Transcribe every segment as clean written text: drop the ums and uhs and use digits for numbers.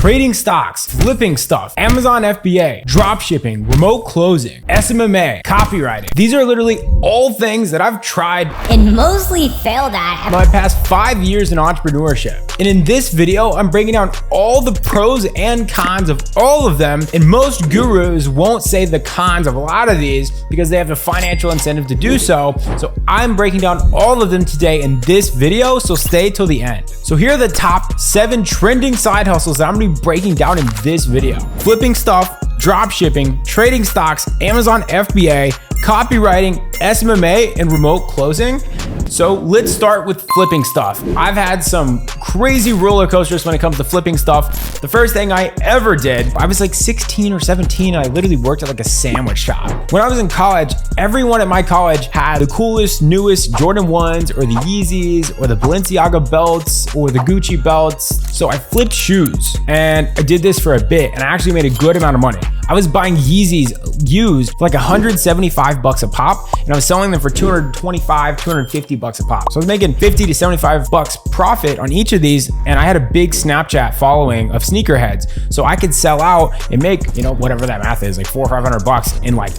trading stocks, flipping stuff, Amazon FBA, dropshipping, remote closing, SMMA, copywriting. These are literally all things that I've tried and mostly failed at my past 5 years in entrepreneurship. And in this video, I'm breaking down all the pros and cons of all of them. And most gurus won't say the cons of a lot of these because they have the financial incentive to do so. So I'm breaking down all of them today in this video, so stay till the end. So here are the top 7 trending side hustles that I'm gonna be breaking down in this video. Flipping stuff, dropshipping, trading stocks, Amazon FBA, copywriting, SMMA, and remote closing. So let's start with flipping stuff. I've had some crazy roller coasters when it comes to flipping stuff. The first thing I ever did, I was like 16 or 17, and I literally worked at like a sandwich shop. When I was in college, everyone at my college had the coolest, newest Jordan 1s or the Yeezys or the Balenciaga belts or the Gucci belts. So I flipped shoes, and I did this for a bit, and I actually made a good amount of money. I was buying Yeezys used for like 175 bucks a pop, and I was selling them for 225, 250 bucks a pop. So I was making 50 to 75 bucks profit on each of these, and I had a big Snapchat following of sneakerheads. So I could sell out and make, you know, whatever that math is, like 400 or 500 bucks in like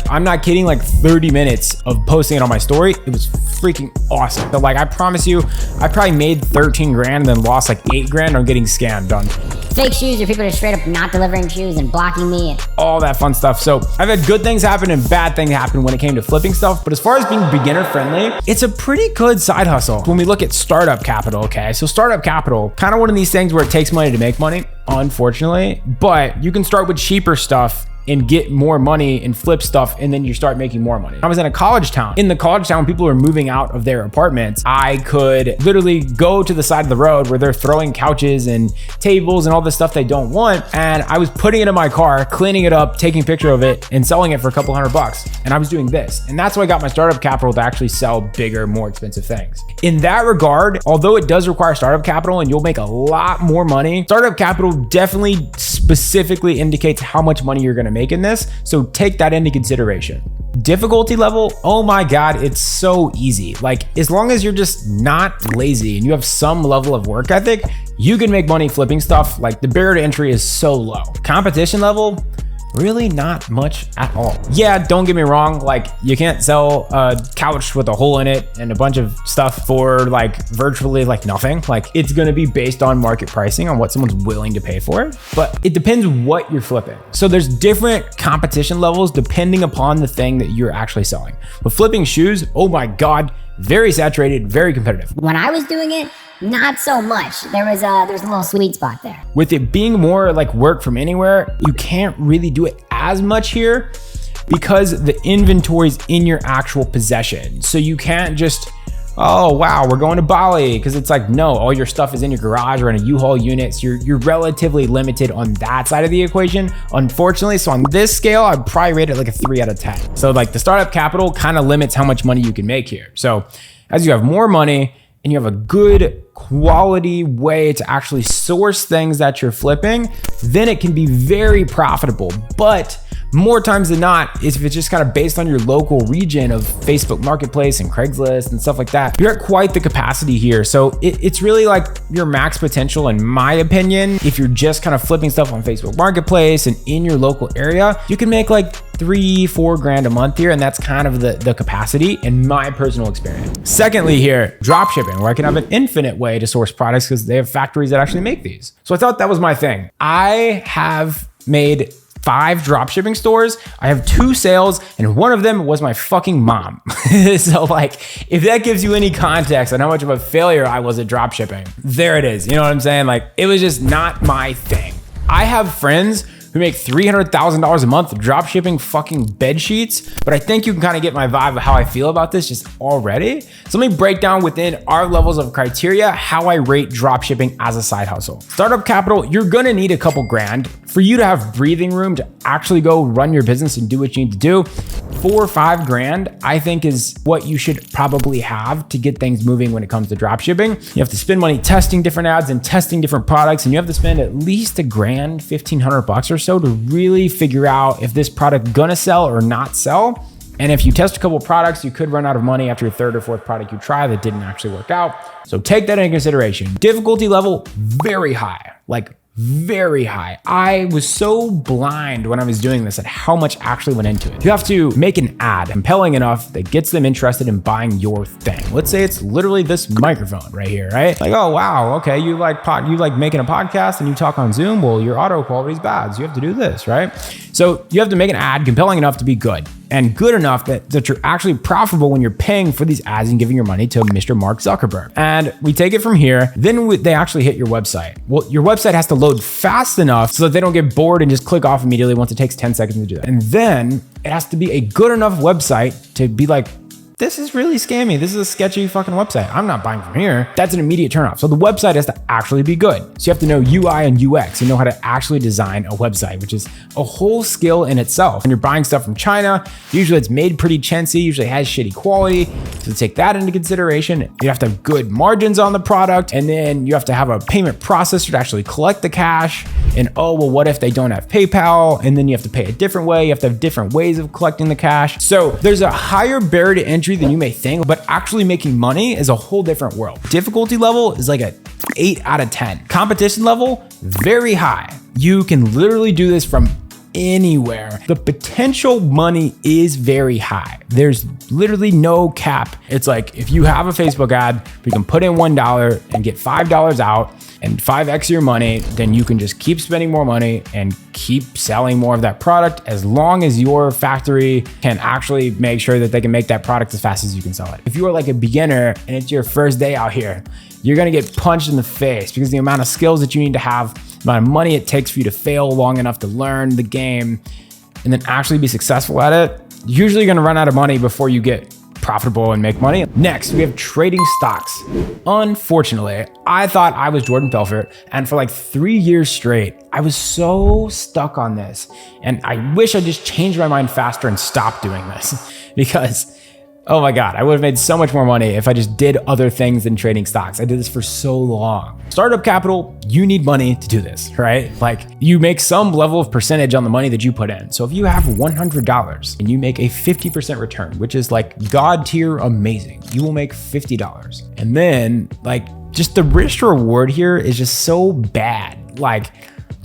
I'm not kidding, like 30 minutes of posting it on my story. It was freaking awesome. So like, I promise you, I probably made 13 grand and then lost like 8 grand on getting scammed on fake shoes, or people are straight up not delivering shoes and blocking me and all that fun stuff. So I've had good things happen and bad things happen when it came to flipping stuff. But as far as being beginner friendly, it's a pretty good side hustle. When we look at startup capital, okay? So startup capital, kind of one of these things where it takes money to make money, unfortunately, but you can start with cheaper stuff and get more money and flip stuff, and then you start making more money. I was in a college town. In the college town, people are moving out of their apartments. I could literally go to the side of the road where they're throwing couches and tables and all this stuff they don't want, and I was putting it in my car, cleaning it up, taking a picture of it, and selling it for a couple $100. And I was doing this. And that's why I got my startup capital to actually sell bigger, more expensive things. In that regard, although it does require startup capital and you'll make a lot more money, startup capital definitely specifically indicates how much money you're gonna make in this. So take that into consideration. Difficulty level, oh my God, it's so easy. Like, as long as you're just not lazy and you have some level of work ethic, you can make money flipping stuff. Like, the barrier to entry is so low. Competition level, really not much at all. Yeah, don't get me wrong, like, you can't sell a couch with a hole in it and a bunch of stuff for like virtually like nothing. Like, it's gonna be based on market pricing, on what someone's willing to pay for it, but it depends what you're flipping. So there's different competition levels depending upon the thing that you're actually selling. With flipping shoes, oh my God, very saturated, very competitive. when I was doing it, not so much. There was a little sweet spot there. With it being more like work from anywhere, you can't really do it as much here because the inventory's in your actual possession. So you can't just, oh wow, we're going to Bali, because it's like, no, all your stuff is in your garage or in a U-Haul unit. So you're relatively limited on that side of the equation, unfortunately. So on this scale, I'd probably rate it like a 3 out of 10. So like, the startup capital kind of limits how much money you can make here. So as you have more money and you have a good quality way to actually source things that you're flipping, then it can be very profitable. But more times than not, if it's just kind of based on your local region of Facebook Marketplace and Craigslist and stuff like that, you're at quite the capacity here. So it's really like your max potential, in my opinion. If you're just kind of flipping stuff on Facebook Marketplace and in your local area, you can make like 3-4 grand a month here, and that's kind of the capacity in my personal experience. Secondly here, dropshipping, where I can have an infinite way to source products because they have factories that actually make these. So I thought that was my thing. I have made 5 dropshipping stores. I have 2 sales, and one of them was my fucking mom. So like, if that gives you any context on how much of a failure I was at dropshipping, there it is. You know what I'm saying? Like, it was just not my thing. I have friends who make $300,000 a month dropshipping fucking bed sheets, but I think you can kind of get my vibe of how I feel about this just already. So let me break down within our levels of criteria how I rate dropshipping as a side hustle. Startup capital, you're gonna need a couple grand for you to have breathing room to actually go run your business and do what you need to do. 4 or 5 grand, I think, is what you should probably have to get things moving when it comes to dropshipping. You have to spend money testing different ads and testing different products, and you have to spend at least $1 grand, $1,500 or so to really figure out if this product gonna sell or not sell. And if you test a couple products, you could run out of money after your 3rd or 4th product you try that didn't actually work out. So take that into consideration. Difficulty level, very high, like very high. I was so blind when I was doing this at how much actually went into it. You have to make an ad compelling enough that gets them interested in buying your thing. Let's say it's literally this microphone right here, right? Like, oh wow, okay, you like making a podcast and you talk on Zoom. Well, your audio quality is bad, so you have to do this, right? So you have to make an ad compelling enough to be good, and good enough that you're actually profitable when you're paying for these ads and giving your money to Mr. Mark Zuckerberg. And we take it from here, then they actually hit your website. Well, your website has to load fast enough so that they don't get bored and just click off immediately once it takes 10 seconds to do that. And then it has to be a good enough website to be like, this is really scammy. This is a sketchy fucking website. I'm not buying from here. That's an immediate turnoff. So the website has to actually be good. So you have to know UI and UX and know how to actually design a website, which is a whole skill in itself. When you're buying stuff from China, usually it's made pretty chintzy, usually has shitty quality. So take that into consideration. You have to have good margins on the product. And then you have to have a payment processor to actually collect the cash. And oh, well, what if they don't have PayPal? And then you have to pay a different way. You have to have different ways of collecting the cash. So there's a higher barrier to entry than you may think, but actually making money is a whole different world. Difficulty level is like a 8 out of 10. Competition level, very high. You can literally do this from anywhere. The potential money is very high. There's literally no cap. It's like if you have a Facebook ad, you can put in $1 and get $5 out and 5x your money, then you can just keep spending more money and keep selling more of that product as long as your factory can actually make sure that they can make that product as fast as you can sell it. If you are like a beginner and it's your first day out here, you're gonna get punched in the face because the amount of skills that you need to have, the amount of money it takes for you to fail long enough to learn the game and then actually be successful at it, you're usually gonna run out of money before you get profitable and make money. Next, we have trading stocks. Unfortunately, I thought I was Jordan Belfort, and for like 3 years straight, I was so stuck on this. And I wish I just changed my mind faster and stopped doing this because oh my God, I would have made so much more money if I just did other things than trading stocks. I did this for so long. Startup capital, you need money to do this, right? Like you make some level of percentage on the money that you put in. So if you have $100 and you make a 50% return, which is like God tier amazing, you will make $50. And then like just the risk to reward here is just so bad. Like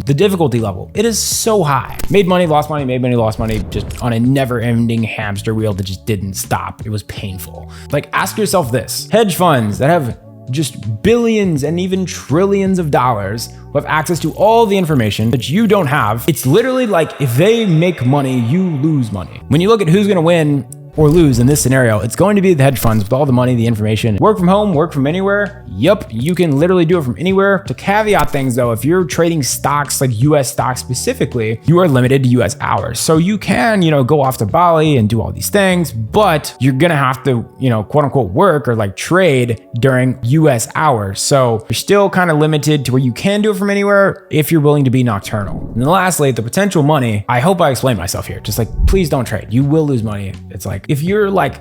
the difficulty level, it is so high. Made money, lost money, made money, lost money, just on a never ending hamster wheel that just didn't stop. It was painful. Like ask yourself this, hedge funds that have just billions and even trillions of dollars who have access to all the information that you don't have. It's literally like if they make money, you lose money. When you look at who's gonna win or lose in this scenario, it's going to be the hedge funds with all the money, the information. Work from home, work from anywhere. Yup, you can literally do it from anywhere. To caveat things though, if you're trading stocks, like US stocks specifically, you are limited to US hours. So you can, go off to Bali and do all these things, but you're gonna have to, quote unquote work or like trade during US hours. So you're still kind of limited to where you can do it from anywhere if you're willing to be nocturnal. And then lastly, the potential money, I hope I explained myself here. Just like, please don't trade. You will lose money. It's like, if you're like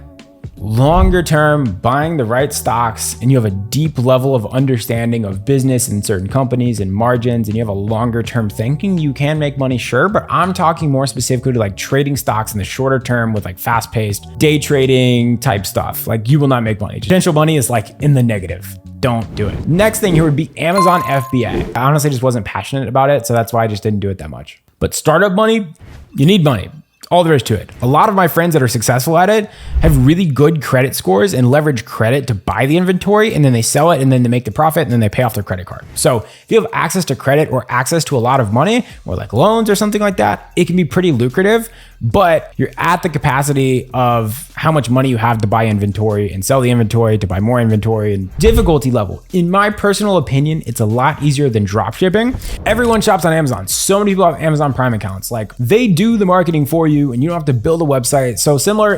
longer term buying the right stocks and you have a deep level of understanding of business and certain companies and margins and you have a longer term thinking, you can make money, sure. But I'm talking more specifically to like trading stocks in the shorter term with like fast paced day trading type stuff. Like you will not make money. Potential money is like in the negative. Don't do it. Next thing here would be Amazon FBA. I honestly just wasn't passionate about it. So that's why I just didn't do it that much. But startup money, you need money. All there is to it. A lot of my friends that are successful at it have really good credit scores and leverage credit to buy the inventory and then they sell it and then they make the profit and then they pay off their credit card. So if you have access to credit or access to a lot of money or like loans or something like that, it can be pretty lucrative, but you're at the capacity of how much money you have to buy inventory and sell the inventory to buy more inventory. And difficulty level, in my personal opinion, it's a lot easier than dropshipping. Everyone shops on Amazon. So many people have Amazon Prime accounts. Like they do the marketing for you and you don't have to build a website. So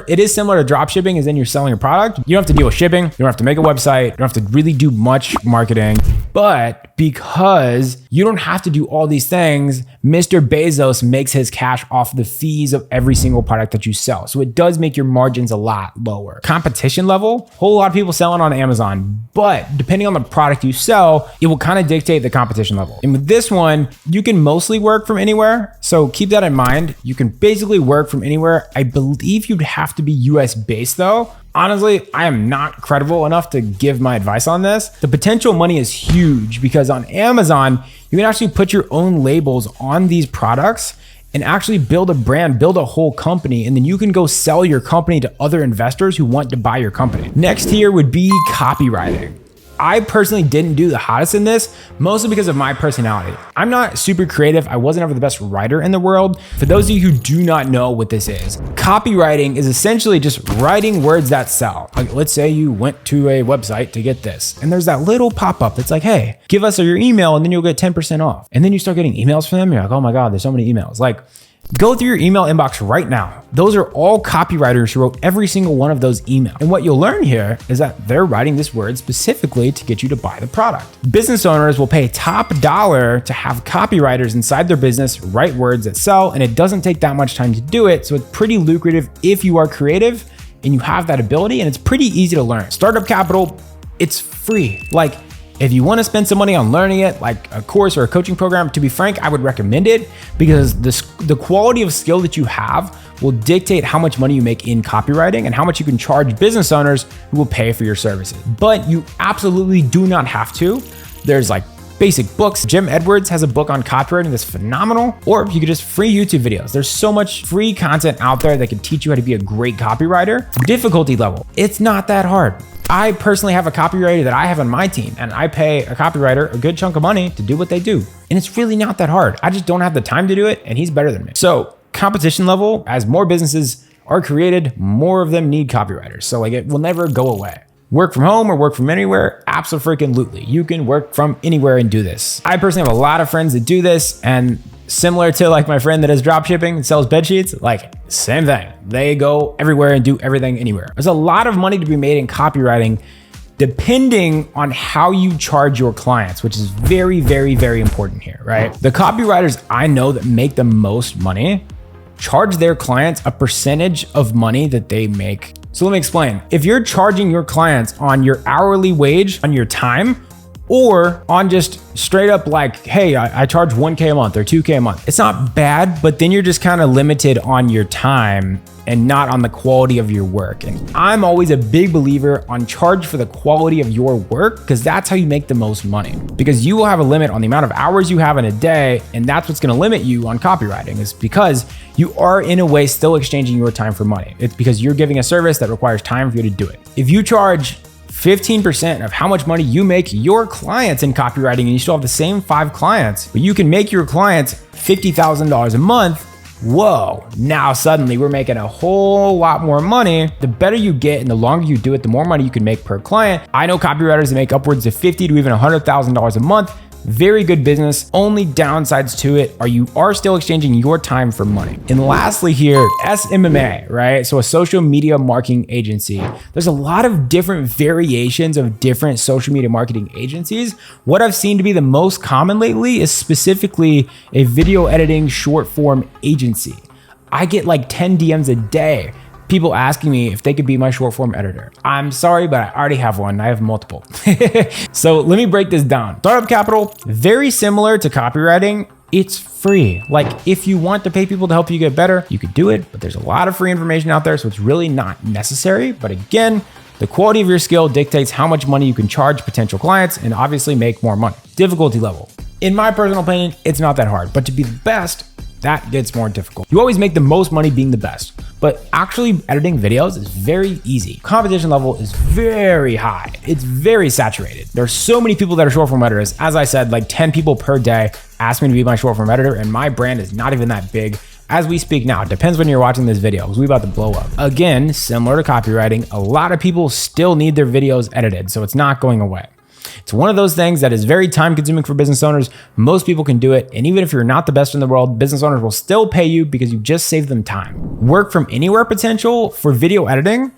it is similar to dropshipping as in you're selling a product. You don't have to deal with shipping. You don't have to make a website. You don't have to really do much marketing. But because you don't have to do all these things, Mr. Bezos makes his cash off the fees of every single product that you sell. So it does make your margins a lot lower. Competition level, a whole lot of people selling on Amazon, but depending on the product you sell, it will kind of dictate the competition level. And with this one, you can mostly work from anywhere. So keep that in mind. You can basically work from anywhere. I believe you'd have to be US based though. Honestly, I am not credible enough to give my advice on this. The potential money is huge because on Amazon, you can actually put your own labels on these products and actually build a brand, build a whole company, and then you can go sell your company to other investors who want to buy your company. Next here would be copywriting. I personally didn't do the hottest in this, mostly because of my personality. I'm not super creative. I wasn't ever the best writer in the world. For those of you who do not know what this is, copywriting is essentially just writing words that sell. Like, let's say you went to a website to get this, and there's that little pop-up that's like, hey, give us your email and then you'll get 10% off. And then you start getting emails from them. You're like, oh my God, there's so many emails. Like, go through your email inbox right now. Those are all copywriters who wrote every single one of those emails. And what you'll learn here is that they're writing this word specifically to get you to buy the product. Business owners will pay top dollar to have copywriters inside their business write words that sell, and it doesn't take that much time to do it. So it's pretty lucrative if you are creative and you have that ability, and it's pretty easy to learn. Startup capital, it's free. Like, if you want to spend some money on learning it, like a course or a coaching program, to be frank, I would recommend it because the quality of skill that you have will dictate how much money you make in copywriting and how much you can charge business owners who will pay for your services. But you absolutely do not have to. There's like basic books. Jim Edwards has a book on copywriting that's phenomenal, or you could just free YouTube videos. There's so much free content out there that can teach you how to be a great copywriter. Difficulty level, it's not that hard. I personally have a copywriter that I have on my team, and I pay a copywriter a good chunk of money to do what they do. And it's really not that hard. I just don't have the time to do it, and he's better than me. So competition level, as more businesses are created, more of them need copywriters. So like, it will never go away. Work from home or work from anywhere, absolutely. You can work from anywhere and do this. I personally have a lot of friends that do this, and similar to like my friend that does dropshipping and sells bed sheets, like same thing. They go everywhere and do everything anywhere. There's a lot of money to be made in copywriting depending on how you charge your clients, which is very, very, very important here, right? The copywriters I know that make the most money charge their clients a percentage of money that they make. So let me explain. If you're charging your clients on your hourly wage, on your time, or on just straight up like, hey, I charge 1K a month or 2K a month. It's not bad, but then you're just kind of limited on your time and not on the quality of your work. And I'm always a big believer on charge for the quality of your work, because that's how you make the most money. Because you will have a limit on the amount of hours you have in a day, and that's what's gonna limit you on copywriting, is because you are in a way still exchanging your time for money. It's because you're giving a service that requires time for you to do it. If you charge 15% of how much money you make your clients in copywriting, and you still have the same 5 clients, but you can make your clients $50,000 a month, whoa, now suddenly we're making a whole lot more money. The better you get and the longer you do it, the more money you can make per client. I know copywriters that make upwards of $50,000 to even $100,000 a month. Very good business. Only downsides to it are you are still exchanging your time for money. And lastly here, SMMA, right? So a social media marketing agency. There's a lot of different variations of different social media marketing agencies. What I've seen to be the most common lately is specifically a video editing short form agency. I get like 10 DMs a day. People asking me if they could be my short form editor. I'm sorry, but I already have one. I have multiple. So let me break this down. Startup capital, very similar to copywriting. It's free. Like, if you want to pay people to help you get better, you could do it, but there's a lot of free information out there, so it's really not necessary. But again, the quality of your skill dictates how much money you can charge potential clients and obviously make more money. Difficulty level. In my personal opinion, it's not that hard, but to be the best, that gets more difficult. You always make the most money being the best, but actually editing videos is very easy. Competition level is very high. It's very saturated. There's so many people that are short form editors. As I said, like 10 people per day ask me to be my short form editor, and my brand is not even that big as we speak now. It depends when you're watching this video, because we're about to blow up. Again, similar to copywriting, a lot of people still need their videos edited, so it's not going away. It's one of those things that is very time consuming for business owners. Most people can do it. And even if you're not the best in the world, business owners will still pay you because you just saved them time. Work from anywhere potential for video editing.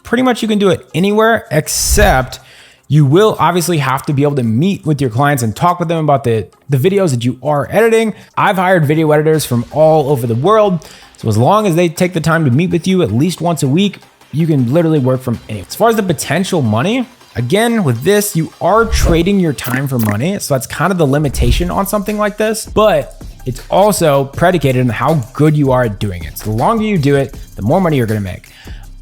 Pretty much you can do it anywhere, except you will obviously have to be able to meet with your clients and talk with them about the videos that you are editing. I've hired video editors from all over the world. So as long as they take the time to meet with you at least once a week, you can literally work from anywhere. As far as the potential money, again, with this, you are trading your time for money. So that's kind of the limitation on something like this, but it's also predicated on how good you are at doing it. So the longer you do it, the more money you're going to make.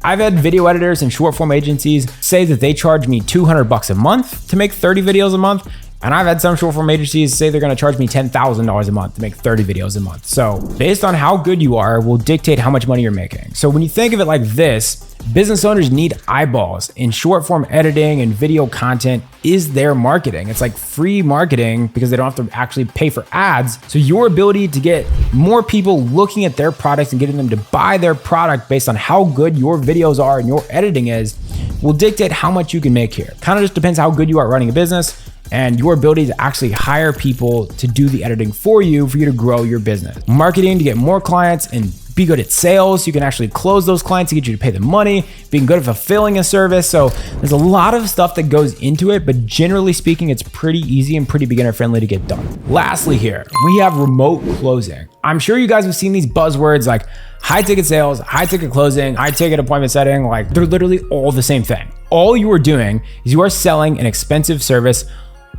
I've had video editors and short form agencies say that they charge me $200 a month to make 30 videos a month. And I've had some short form agencies say they're gonna charge me $10,000 a month to make 30 videos a month. So based on how good you are will dictate how much money you're making. So when you think of it like this, business owners need eyeballs, and short form editing and video content is their marketing. It's like free marketing because they don't have to actually pay for ads. So your ability to get more people looking at their products and getting them to buy their product based on how good your videos are and your editing is will dictate how much you can make here. Kind of just depends how good you are running a business and your ability to actually hire people to do the editing for you to grow your business. Marketing to get more clients and be good at sales. You can actually close those clients to get you to pay them money, being good at fulfilling a service. So there's a lot of stuff that goes into it, but generally speaking, it's pretty easy and pretty beginner friendly to get done. Lastly here, we have remote closing. I'm sure you guys have seen these buzzwords like high ticket sales, high ticket closing, high ticket appointment setting. Like they're literally all the same thing. All you are doing is you are selling an expensive service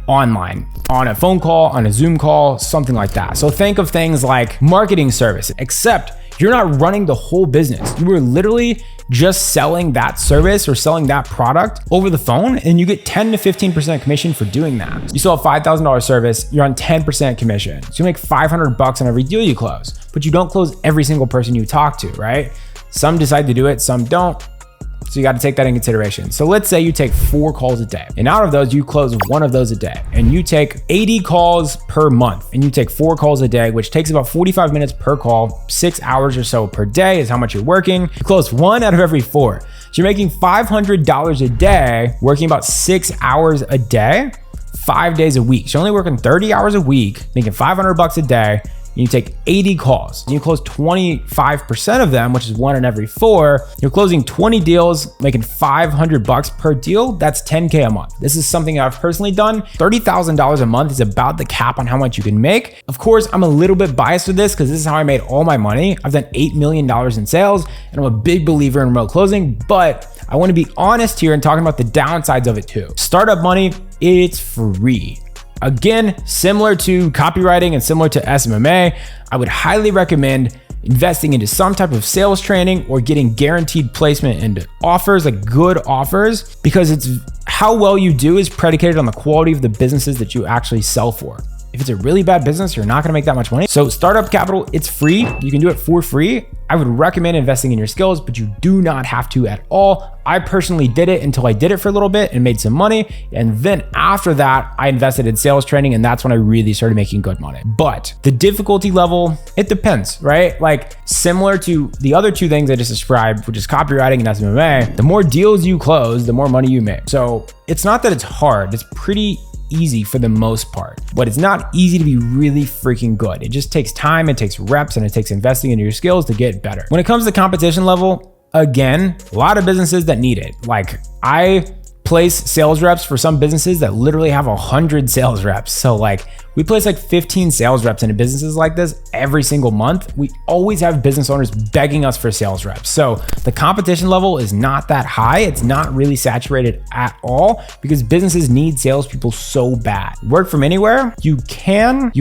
online, on a phone call, on a Zoom call, something like that. So think of things like marketing service, except you're not running the whole business. You are literally just selling that service or selling that product over the phone, and you get 10 to 15% commission for doing that. You sell a $5,000 service, you're on 10% commission. So you make $500 on every deal you close, but you don't close every single person you talk to, right? Some decide to do it, some don't. So you got to take that in consideration. So let's say you take 4 calls a day, and out of those, you close 1 of those a day, and you take 80 calls per month, and you take 4 calls a day, which takes about 45 minutes per call, 6 hours or so per day is how much you're working. You close 1 out of every 4. So you're making $500 a day, working about 6 hours a day, 5 days a week. So you're only working 30 hours a week, making $500 a day. You take 80 calls and you close 25% of them, which is 1 in every 4. You're closing 20 deals, making $500 per deal. That's $10K a month. This is something I've personally done. $30,000 a month is about the cap on how much you can make. Of course, I'm a little bit biased with this because this is how I made all my money. I've done $8 million in sales, and I'm a big believer in remote closing, but I want to be honest here and talking about the downsides of it too. Startup money, it's free. Again, similar to copywriting and similar to SMMA, I would highly recommend investing into some type of sales training or getting guaranteed placement into offers, like good offers, because it's how well you do is predicated on the quality of the businesses that you actually sell for. If it's a really bad business, you're not gonna make that much money. So startup capital, it's free. You can do it for free. I would recommend investing in your skills, but you do not have to at all. I personally did it until I did it for a little bit and made some money. And then after that, I invested in sales training, and that's when I really started making good money. But the difficulty level, it depends, right? Like similar to the other 2 things I just described, which is copywriting and SMMA, the more deals you close, the more money you make. So it's not that it's hard, it's pretty easy for the most part, but it's not easy to be really freaking good. It just takes time, it takes reps, and it takes investing into your skills to get better. When it comes to competition level, again, a lot of businesses that need it. Like I place sales reps for some businesses that literally have 100 sales reps. So like we place like 15 sales reps into businesses like this every single month. We always have business owners begging us for sales reps. So the competition level is not that high. It's not really saturated at all because businesses need salespeople so bad. Work from anywhere, you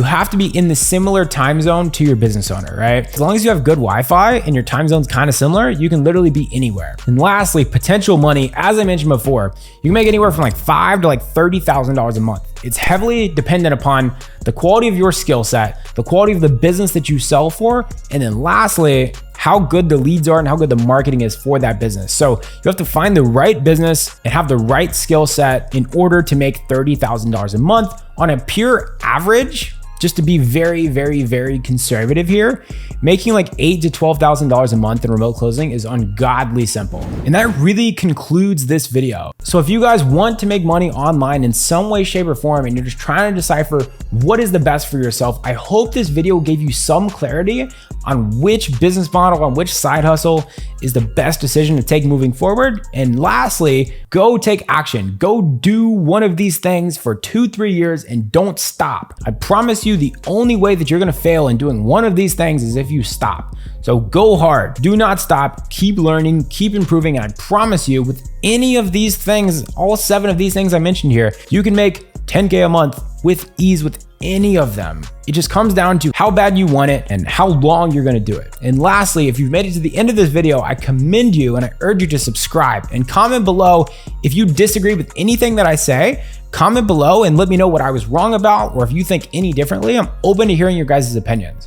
have to be in the similar time zone to your business owner, right? As long as you have good Wi-Fi and your time zone's kind of similar, you can literally be anywhere. And lastly, potential money, as I mentioned before, you can make anywhere from like $5,000 to like $30,000 a month. It's heavily dependent upon the quality of your skill set, the quality of the business that you sell for, and then lastly, how good the leads are and how good the marketing is for that business. So you have to find the right business and have the right skill set in order to make $30,000 a month on a pure average. Just to be very, very, very conservative here, making like $8,000 to $12,000 a month in remote closing is ungodly simple. And that really concludes this video. So if you guys want to make money online in some way, shape, or form, and you're just trying to decipher what is the best for yourself, I hope this video gave you some clarity on which business model, on which side hustle is the best decision to take moving forward. And lastly, go take action. Go do one of these things for 2-3 years and don't stop. I promise you the only way that you're gonna fail in doing one of these things is if you stop. So go hard, do not stop, keep learning, keep improving, and I promise you with any of these things, all 7 of these things I mentioned here, you can make $10K a month with ease with any of them. It just comes down to how bad you want it and how long you're gonna do it. And lastly, if you've made it to the end of this video, I commend you and I urge you to subscribe and comment below if you disagree with anything that I say. Comment below and let me know what I was wrong about, or if you think any differently. I'm open to hearing your guys' opinions.